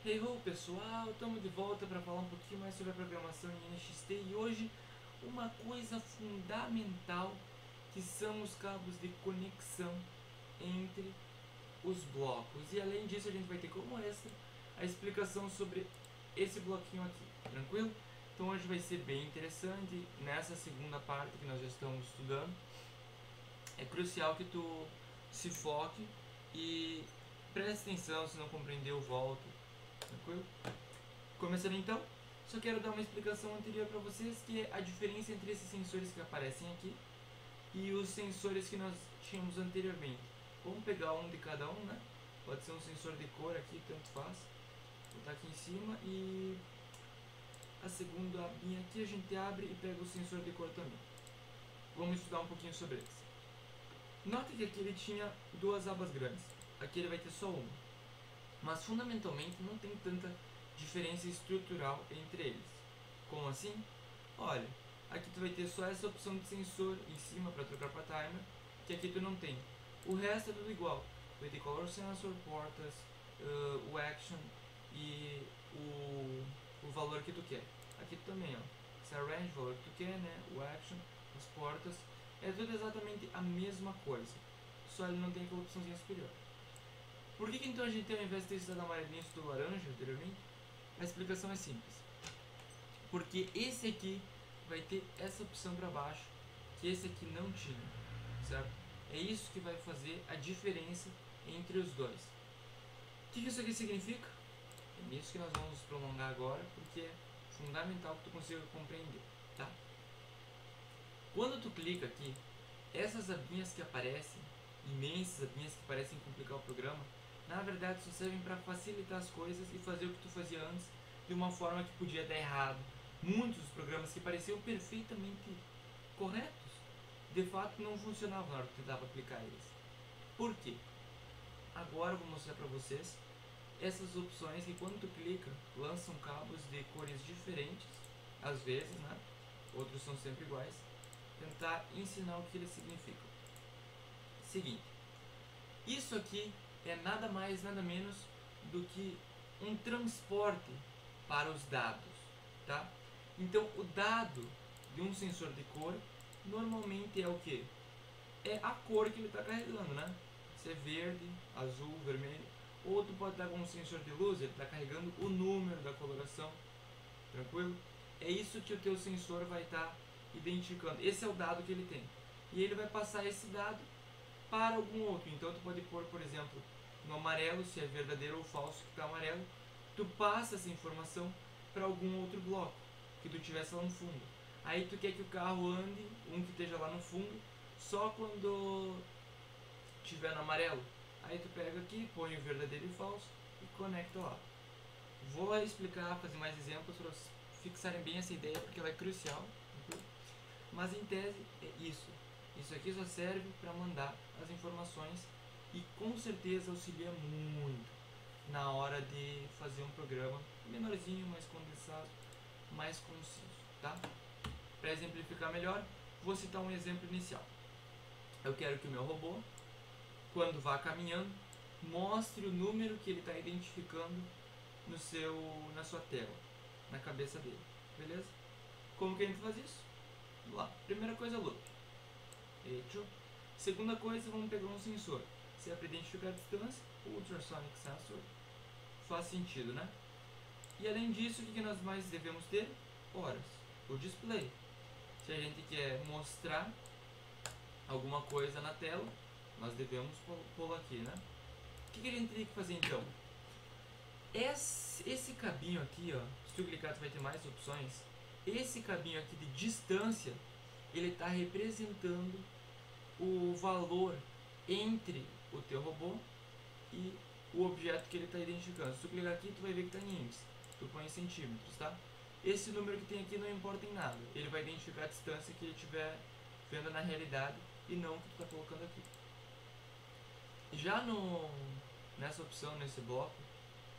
Hey ho pessoal, estamos de volta para falar um pouquinho mais sobre a programação em NXT e hoje uma coisa fundamental que são os cabos de conexão entre os blocos. E além disso a gente vai ter como extra a explicação sobre esse bloquinho aqui, tranquilo? Então hoje vai ser bem interessante, nessa segunda parte que nós já estamos estudando. É crucial que tu se foque e preste atenção, se não compreendeu, volta, tranquilo? Começando então, só quero dar uma explicação anterior para vocês, que é a diferença entre esses sensores que aparecem aqui e os sensores que nós tínhamos anteriormente. Vamos pegar um de cada um, né? Pode ser um sensor de cor aqui, tanto faz. Vou botar aqui em cima e a segunda abinha aqui a gente abre e pega o sensor de cor também. Vamos estudar um pouquinho sobre eles. Note que aqui ele tinha duas abas grandes, aqui ele vai ter só uma. Mas fundamentalmente não tem tanta diferença estrutural entre eles. Como assim? Olha, aqui tu vai ter só essa opção de sensor em cima para trocar para timer, que aqui tu não tem. O resto é tudo igual. Vai ter color sensor, portas, o action e o valor que tu quer. Aqui também, ó. Esse range, o valor que tu quer, né? O action, as portas. É tudo exatamente a mesma coisa. Só ele não tem aquela opçãozinha superior. Por que então a gente tem, ao invés de ter estudado amarelinho, estudou laranja anteriormente? A explicação é simples. Porque esse aqui vai ter essa opção para baixo, que esse aqui não tinha, certo? É isso que vai fazer a diferença entre os dois. O que isso aqui significa? É nisso que nós vamos nos prolongar agora, porque é fundamental que tu consiga compreender, tá? Quando tu clica aqui, essas abinhas que aparecem, imensas abinhas que parecem complicar o programa, na verdade só servem para facilitar as coisas e fazer o que tu fazia antes de uma forma que podia dar errado. Muitos dos programas que pareciam perfeitamente corretos, de fato não funcionavam na hora que tu tentava aplicar eles. Por quê? Agora eu vou mostrar para vocês essas opções que quando tu clica, lançam cabos de cores diferentes, às vezes, né? Outros são sempre iguais. Tentar ensinar o que eles significam. Seguinte, isso aqui é nada mais, nada menos do que um transporte para os dados, tá? Então, o dado de um sensor de cor normalmente é o que? É a cor que ele está carregando, né? Se é verde, azul, vermelho. Ou tu pode estar com um sensor de luz, ele está carregando o número da coloração, tranquilo? É isso que o teu sensor vai estar identificando. Esse é o dado que ele tem. E ele vai passar esse dado para algum outro. Então tu pode pôr, por exemplo, no amarelo, se é verdadeiro ou falso que está amarelo, tu passa essa informação para algum outro bloco que tu tivesse lá no fundo. Aí tu quer que o carro ande, um que esteja lá no fundo, só quando tiver no amarelo. Aí tu pega aqui, põe o verdadeiro e falso e conecta lá. Vou explicar, fazer mais exemplos para vocês fixarem bem essa ideia, porque ela é crucial. Mas em tese é isso. Isso aqui só serve para mandar as informações e com certeza auxilia muito na hora de fazer um programa menorzinho, mais condensado, mais conciso, tá? Para exemplificar melhor, vou citar um exemplo inicial. Eu quero que o meu robô, quando vá caminhando, mostre o número que ele está identificando na sua tela, na cabeça dele, beleza? Como que a gente faz isso? Vamos lá. Primeira coisa, loop. Segunda coisa, vamos pegar um sensor. Se é para identificar a distância, o ultrasonic sensor faz sentido, né? E além disso, o que nós mais devemos ter? Horas. O display. Se a gente quer mostrar alguma coisa na tela, nós devemos pô-lo aqui, né? O que a gente teria que fazer então? Esse cabinho aqui, ó, se tu clicar tu vai ter mais opções. Esse cabinho aqui de distância, ele está representando o valor entre o teu robô e o objeto que ele está identificando. Se tu clicar aqui, tu vai ver que está em índice. Tu põe em centímetros, tá? Esse número que tem aqui não importa em nada. Ele vai identificar a distância que ele estiver vendo na realidade e não o que tu está colocando aqui. Já nessa opção, nesse bloco,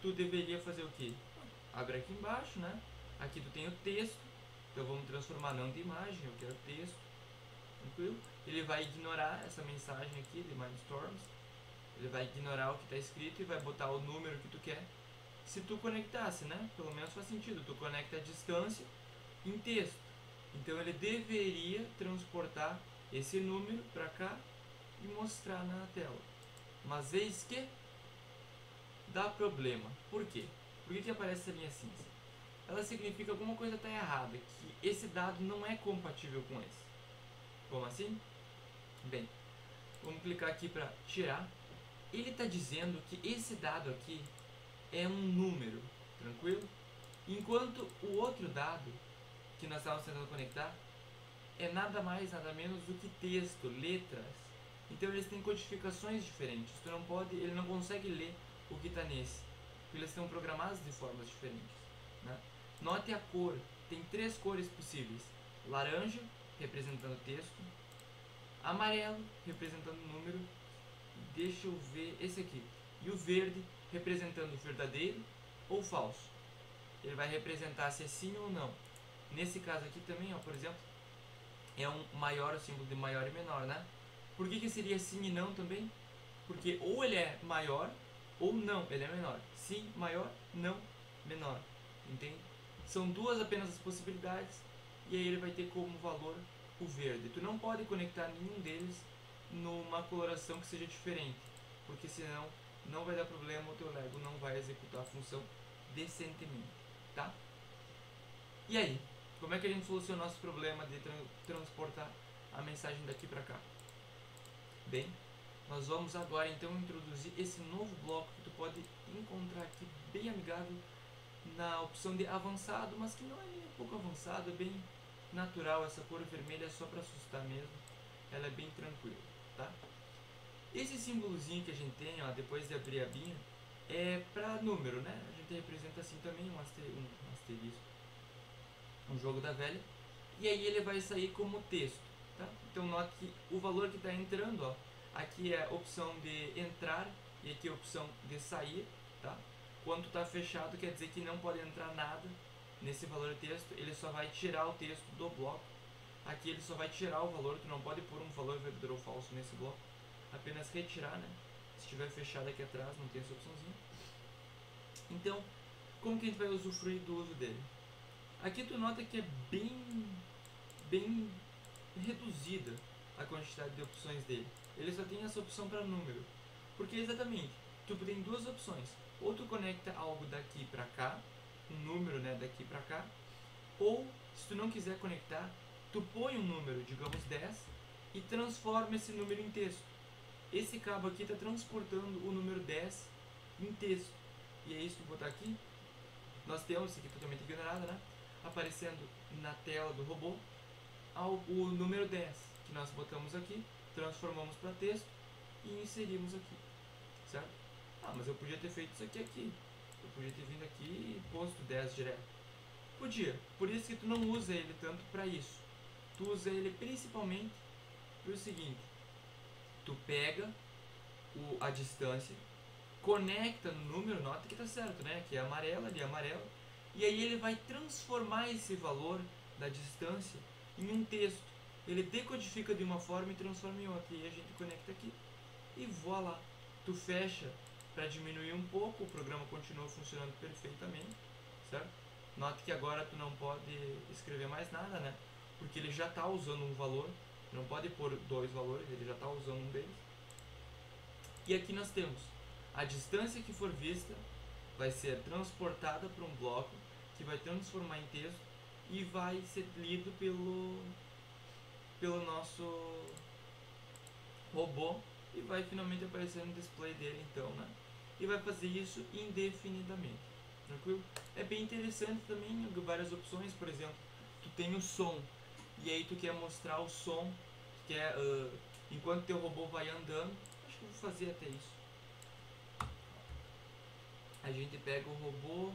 tu deveria fazer o que? Abre aqui embaixo, né? Aqui tu tem o texto. Então vamos transformar não de imagem, eu quero texto. Tranquilo? Ele vai ignorar essa mensagem aqui de Mindstorms. Ele vai ignorar o que está escrito e vai botar o número que tu quer. se tu conectasse, né? Pelo menos faz sentido, tu conecta a distância em texto. Então ele deveria transportar esse número para cá e mostrar na tela. Mas eis que dá problema. Por quê? Por que aparece essa linha cinza? Ela significa que alguma coisa está errada, que esse dado não é compatível com esse. Como assim? Bem, vamos clicar aqui para tirar. Ele está dizendo que esse dado aqui é um número, tranquilo? Enquanto o outro dado que nós estávamos tentando conectar é nada mais, nada menos do que texto, letras. Então eles têm codificações diferentes. Ele não consegue ler o que está nesse, porque eles estão programados de formas diferentes, né? Note a cor, tem 3 cores possíveis: laranja, representando texto, amarelo, representando número, deixa eu ver esse aqui, e o verde, representando verdadeiro ou falso. Ele vai representar se é sim ou não. Nesse caso aqui também, ó, por exemplo, é um maior, o símbolo de maior e menor, né? Por que seria sim e não também? Porque ou ele é maior ou não, ele é menor. Sim, maior, não, menor. Entende? São duas apenas as possibilidades, e aí ele vai ter como valor o verde. Tu não pode conectar nenhum deles numa coloração que seja diferente, porque senão não vai dar problema, o teu Lego não vai executar a função decentemente, tá? E aí, como é que a gente soluciona o nosso problema de transportar a mensagem daqui para cá? Bem, nós vamos agora então introduzir esse novo bloco que tu pode encontrar aqui bem amigável na opção de avançado, mas que não é nem um pouco avançado, é bem natural. Essa cor vermelha é só para assustar mesmo, ela é bem tranquila, tá? Esse símbolozinho que a gente tem, ó, depois de abrir a abinha, é para número, né? A gente representa assim também um asterisco, um jogo da velha, e aí ele vai sair como texto, tá? Então note que o valor que está entrando, ó, aqui é a opção de entrar e aqui é a opção de sair, tá? Quando está fechado quer dizer que não pode entrar nada nesse valor de texto, ele só vai tirar o texto do bloco. Aqui ele só vai tirar o valor, tu não pode pôr um valor verdadeiro ou falso nesse bloco, apenas retirar, né? Se estiver fechado aqui atrás não tem essa opçãozinha. Então, como que a gente vai usufruir do uso dele? Aqui tu nota que é bem reduzida a quantidade de opções dele. Ele só tem essa opção para número. Porque exatamente, tu tem duas opções. Ou tu conecta algo daqui para cá, um número, né, daqui para cá, ou se tu não quiser conectar, tu põe um número, digamos 10, e transforma esse número em texto. Esse cabo aqui está transportando o número 10 em texto. E é isso que eu vou botar aqui. Nós temos, isso aqui totalmente ignorado, né? Aparecendo na tela do robô o número 10 que nós botamos aqui, transformamos para texto e inserimos aqui, certo? Ah, mas eu podia ter feito isso aqui. Eu podia ter vindo aqui e posto 10 direto. Podia, por isso que tu não usa ele tanto para isso. Tu usa ele principalmente para o seguinte: tu pega a distância, conecta no número, nota que tá certo, né? Aqui é amarelo, ali é amarelo, e aí ele vai transformar esse valor da distância em um texto. Ele decodifica de uma forma e transforma em outra, e aí a gente conecta aqui e voilá. Tu fecha para diminuir um pouco, o programa continua funcionando perfeitamente, certo? Note que agora tu não pode escrever mais nada, né? Porque ele já está usando um valor, não pode pôr dois valores, ele já está usando um deles. E aqui nós temos a distância que for vista vai ser transportada para um bloco que vai transformar em texto e vai ser lido pelo nosso robô e vai finalmente aparecer no display dele, então, né? E vai fazer isso indefinidamente, tranquilo? É bem interessante também, várias opções, por exemplo, tu tem o som e aí tu quer mostrar o som, enquanto teu robô vai andando. Acho que eu vou fazer até isso. A gente pega o robô,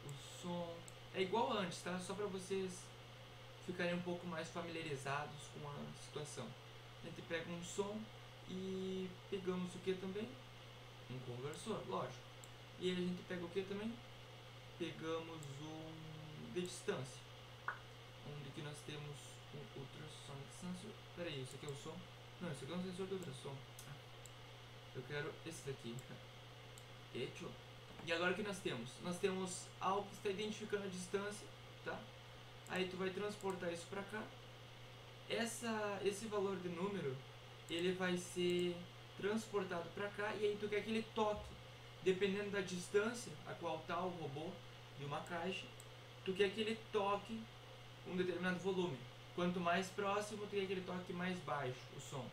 o som, é igual antes, tá? Só para vocês ficarem um pouco mais familiarizados com a situação. A gente pega um som e pegamos o que também? Um conversor, lógico. E aí a gente pega o que também? Pegamos um de distância, onde que nós temos um ultrasonic sensor. Peraí, isso aqui é o som? Não, isso aqui é um sensor de ultrassom. Eu quero esse daqui. Echo. E agora o que nós temos? Nós temos algo que está identificando a distância, tá? Aí tu vai transportar isso para cá. Esse valor de número, ele vai ser transportado para cá, e aí tu quer que ele toque, dependendo da distância a qual está o robô de uma caixa, tu quer que ele toque um determinado volume. Quanto mais próximo, tu quer que ele toque mais baixo o som,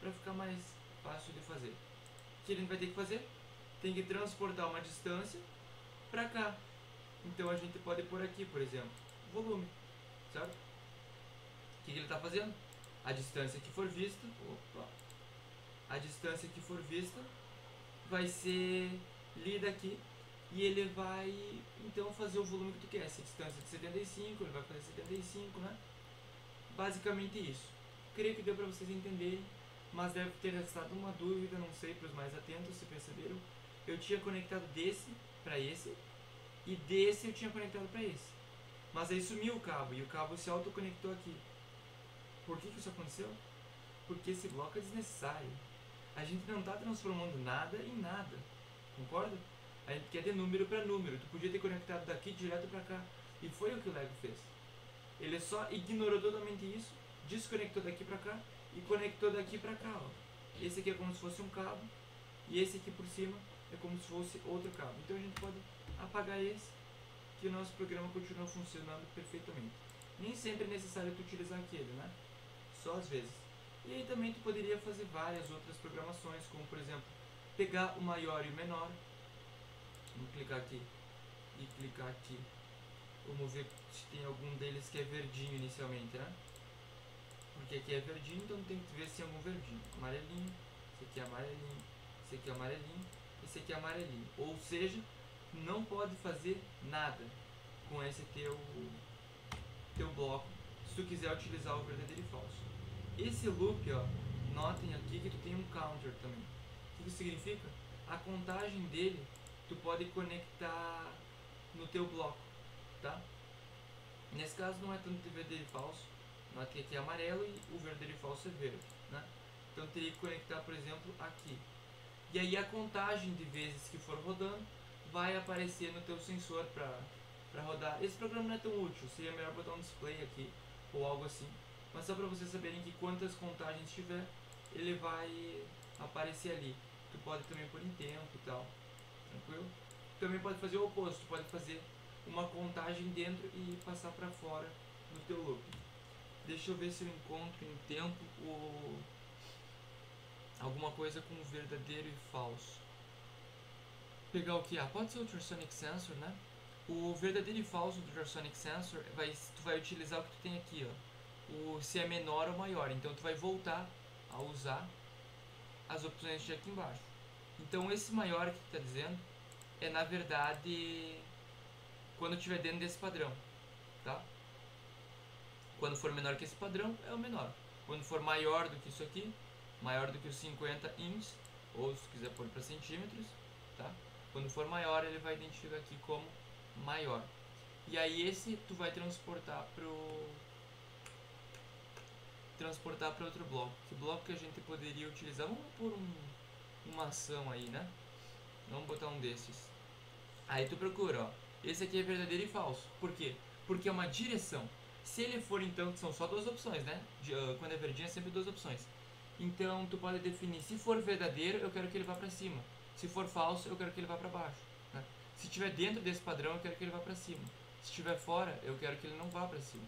para ficar mais fácil de fazer. O que ele vai ter que fazer? Tem que transportar uma distância para cá. Então a gente pode pôr aqui, por exemplo, volume, certo? O que ele está fazendo? A distância que for vista, a distância que for vista vai ser lida aqui, e ele vai então fazer o volume que tu quer. Se a distância de 75, ele vai fazer 75, né? Basicamente isso. Creio que deu para vocês entenderem, mas deve ter restado uma dúvida, não sei, para os mais atentos, se perceberam. Eu tinha conectado desse para esse, e desse eu tinha conectado para esse. Mas aí sumiu o cabo, e o cabo se autoconectou aqui. Por que isso aconteceu? Porque esse bloco é desnecessário. A gente não está transformando nada em nada, concorda? A gente quer de número para número. Tu podia ter conectado daqui direto para cá, e foi o que o Lego fez. Ele só ignorou totalmente isso, desconectou daqui para cá e conectou daqui para cá, ó. Esse aqui é como se fosse um cabo, e esse aqui por cima é como se fosse outro cabo. Então a gente pode apagar esse, que o nosso programa continua funcionando perfeitamente. Nem sempre é necessário tu utilizar aquele, né? Só às vezes. E aí também tu poderia fazer várias outras programações, como por exemplo, pegar o maior e o menor. Vamos clicar aqui e clicar aqui. Vamos ver se tem algum deles que é verdinho inicialmente, né? Porque aqui é verdinho, então tem que ver se tem algum verdinho. Amarelinho, esse aqui é amarelinho, esse aqui é amarelinho, esse aqui é amarelinho. Ou seja, não pode fazer nada com esse teu bloco se tu quiser utilizar o verdadeiro e falso. Esse loop, ó, notem aqui que tu tem um counter também. O que isso significa? A contagem dele tu pode conectar no teu bloco, tá? Nesse caso não é tanto de verdadeiro e falso, note que aqui é amarelo e o verdadeiro e falso é verde, né? Então teria que conectar, por exemplo, aqui. E aí a contagem de vezes que for rodando vai aparecer no teu sensor para rodar. Esse programa não é tão útil, seria melhor botar um display aqui ou algo assim. Mas só para vocês saberem que quantas contagens tiver, ele vai aparecer ali. Tu pode também pôr em tempo e tal, tranquilo? Também pode fazer o oposto, tu pode fazer uma contagem dentro e passar para fora no teu loop. Deixa eu ver se eu encontro em tempo alguma coisa com verdadeiro e falso. Pegar o que? Pode ser o Ultrasonic Sensor, né? O verdadeiro e falso do Ultrasonic Sensor, tu vai utilizar o que tu tem aqui, ó. Se é menor ou maior, então tu vai voltar a usar as opções de aqui embaixo. Então esse maior que tu está dizendo é na verdade quando estiver dentro desse padrão, tá? Quando for menor que esse padrão é o menor. Quando for maior do que isso aqui, maior do que os 50 inch, ou se quiser pôr para centímetros, tá? Quando for maior ele vai identificar aqui como maior. E aí esse tu vai transportar para outro bloco. Que bloco que a gente poderia utilizar? Vamos pôr uma ação aí, né? Vamos botar um desses. Aí tu procura, ó. Esse aqui é verdadeiro e falso. Por quê? Porque é uma direção. Se ele for então, que são só duas opções, né? Quando é verdinho é sempre duas opções. Então tu pode definir, se for verdadeiro, eu quero que ele vá para cima. Se for falso, eu quero que ele vá para baixo, né? Se estiver dentro desse padrão, eu quero que ele vá para cima. Se estiver fora, eu quero que ele não vá para cima.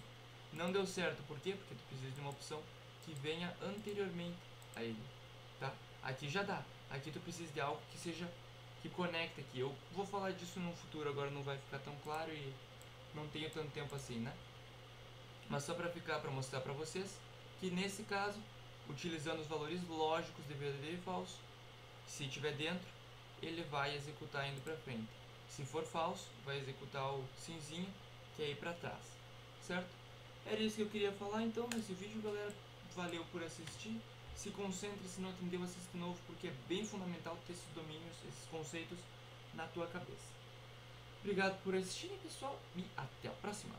Não deu certo, por quê? Porque tu precisa de uma opção que venha anteriormente a ele, tá? Aqui já dá. Aqui tu precisa de algo que conecta aqui. Eu vou falar disso no futuro, agora não vai ficar tão claro e não tenho tanto tempo assim, né? Mas só para mostrar para vocês que nesse caso, utilizando os valores lógicos de verdadeiro e falso, se estiver dentro, ele vai executar indo para frente. Se for falso, vai executar o cinzinho, que é ir para trás, certo? Era isso que eu queria falar então nesse vídeo, galera. Valeu por assistir. Se concentre, se não entendeu, assista de novo, porque é bem fundamental ter esses domínios, esses conceitos na tua cabeça. Obrigado por assistirem, pessoal, e até a próxima.